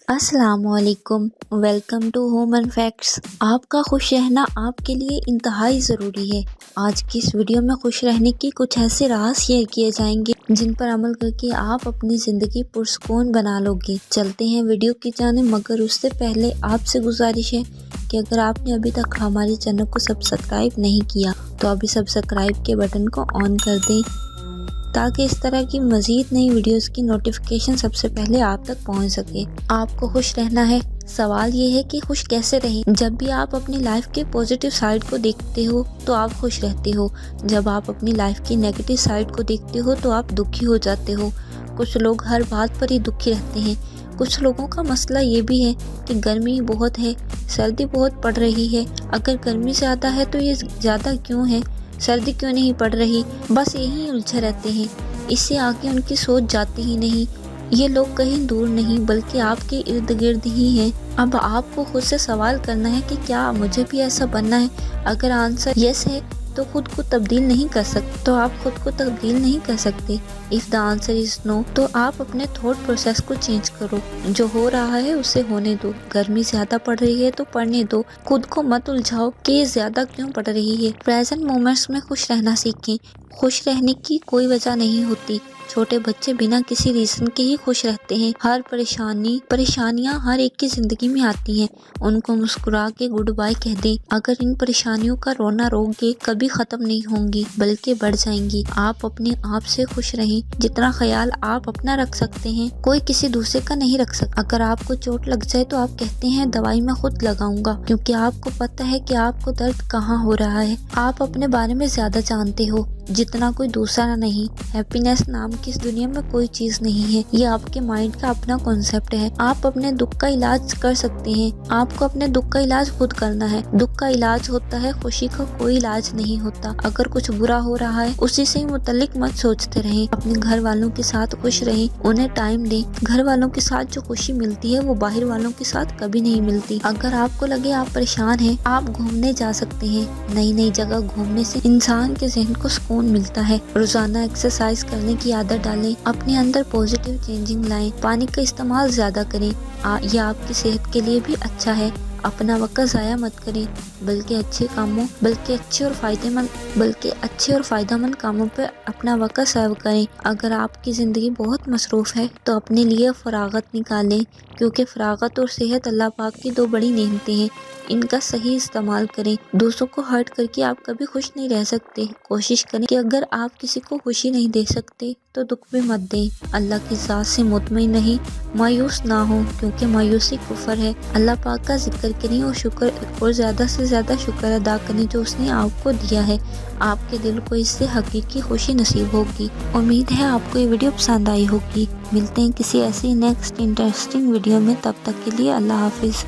السلام علیکم، welcome to home and facts. آپ کا خوش رہنا آپ کے لیے انتہائی ضروری ہے۔ آج کی اس ویڈیو میں خوش رہنے کی کچھ ایسے راز شیئر کیے جائیں گے جن پر عمل کر کے آپ اپنی زندگی پرسکون بنا لو گے۔ چلتے ہیں ویڈیو کی جانب، مگر اس سے پہلے آپ سے گزارش ہے کہ اگر آپ نے ابھی تک ہمارے چینل کو سبسکرائب نہیں کیا تو ابھی سبسکرائب کے بٹن کو آن کر دیں تاکہ اس طرح کی مزید نئی ویڈیوز کی نوٹیفیکیشن سب سے پہلے آپ تک پہنچ سکے۔ آپ کو خوش رہنا ہے، سوال یہ ہے کہ خوش کیسے رہیں؟ جب بھی آپ اپنی لائف کے پوزیٹیو سائڈ کو دیکھتے ہو تو آپ خوش رہتے ہو، جب آپ اپنی لائف کی نیگیٹو سائڈ کو دیکھتے ہو تو آپ دکھی ہو جاتے ہو۔ کچھ لوگ ہر بات پر ہی دکھی رہتے ہیں۔ کچھ لوگوں کا مسئلہ یہ بھی ہے کہ گرمی بہت ہے، سردی بہت پڑ رہی ہے، اگر گرمی زیادہ ہے تو یہ زیادہ کیوں ہے، سردی کیوں نہیں پڑ رہی، بس یہی الجھے رہتے ہیں۔ اس سے آگے ان کی سوچ جاتی ہی نہیں۔ یہ لوگ کہیں دور نہیں بلکہ آپ کے ارد گرد ہی ہیں۔ اب آپ کو خود سے سوال کرنا ہے کہ کیا مجھے بھی ایسا بننا ہے؟ اگر آنسر یس ہے تو خود کو تبدیل نہیں کر سکتے۔ اف دا آنسر از نو تو آپ اپنے تھاٹ پروسیس کو چینج کرو۔ جو ہو رہا ہے اسے ہونے دو۔ گرمی زیادہ پڑ رہی ہے تو پڑنے دو، خود کو مت الجھاؤ کہ یہ زیادہ کیوں پڑ رہی ہے۔ پریزنٹ مومنٹس میں خوش رہنا سیکھیں۔ خوش رہنے کی کوئی وجہ نہیں ہوتی۔ چھوٹے بچے بنا کسی ریزن کے ہی خوش رہتے ہیں۔ ہر پریشانیاں ہر ایک کی زندگی میں آتی ہیں، ان کو مسکرا کے گڈ بائی کہہ دیں۔ اگر ان پریشانیوں کا رونا روک گے کبھی ختم نہیں ہوں گی بلکہ بڑھ جائیں گی۔ آپ اپنے آپ سے خوش رہیں۔ جتنا خیال آپ اپنا رکھ سکتے ہیں کوئی کسی دوسرے کا نہیں رکھ سکتا۔ اگر آپ کو چوٹ لگ جائے تو آپ کہتے ہیں دوائی میں خود لگاؤں گا، کیونکہ آپ کو پتہ ہے کہ آپ کو درد کہاں ہو رہا ہے۔ آپ اپنے بارے میں زیادہ جانتے ہو جتنا کوئی دوسرا نہیں۔ ہیپینس نام کی اس دنیا میں کوئی چیز نہیں ہے، یہ آپ کے مائنڈ کا اپنا کانسیپٹ ہے۔ آپ اپنے دکھ کا علاج کر سکتے ہیں، آپ کو اپنے دکھ کا علاج خود کرنا ہے۔ دکھ کا علاج ہوتا ہے، خوشی کا کوئی علاج نہیں ہوتا۔ اگر کچھ برا ہو رہا ہے اسی سے متعلق مت سوچتے رہیں۔ اپنے گھر والوں کے ساتھ خوش رہیں، انہیں ٹائم دیں۔ گھر والوں کے ساتھ جو خوشی ملتی ہے وہ باہر والوں کے ساتھ کبھی نہیں ملتی۔ اگر آپ کو لگے آپ پریشان ہیں، آپ گھومنے جا سکتے ہیں۔ نئی جگہ گھومنے سے انسان کے ذہن کو سکون ملتا ہے۔ روزانہ ایکسرسائز کرنے کی عادت ڈالیں، اپنے اندر پازیٹیو چینجنگ لائیں۔ پانی کا استعمال زیادہ کریں، یہ آپ کی صحت کے لیے بھی اچھا ہے۔ اپنا وقت ضائع مت کریں بلکہ اچھے اور فائدہ مند کاموں پر اپنا وقت سرو کریں۔ اگر آپ کی زندگی بہت مصروف ہے تو اپنے لیے فراغت نکالیں، کیونکہ فراغت اور صحت اللہ پاک کی دو بڑی نعمتیں ہیں، ان کا صحیح استعمال کریں۔ دوسروں کو ہرٹ کر کے آپ کبھی خوش نہیں رہ سکتے۔ کوشش کریں کہ اگر آپ کسی کو خوشی نہیں دے سکتے تو دکھ بھی مت دیں۔ اللہ کی ذات سے مطمئن رہیں، مایوس نہ ہوں، کیونکہ مایوسی کفر ہے۔ اللہ پاک کا ذکر کریں اور زیادہ سے زیادہ شکر ادا کریں جو اس نے آپ کو دیا ہے۔ آپ کے دل کو اس سے حقیقی خوشی نصیب ہوگی۔ امید ہے آپ کو یہ ویڈیو پسند آئی ہوگی۔ ملتے ہیں کسی ایسی نیکسٹ انٹرسٹنگ ویڈیو میں، تب تک کے لیے اللہ حافظ۔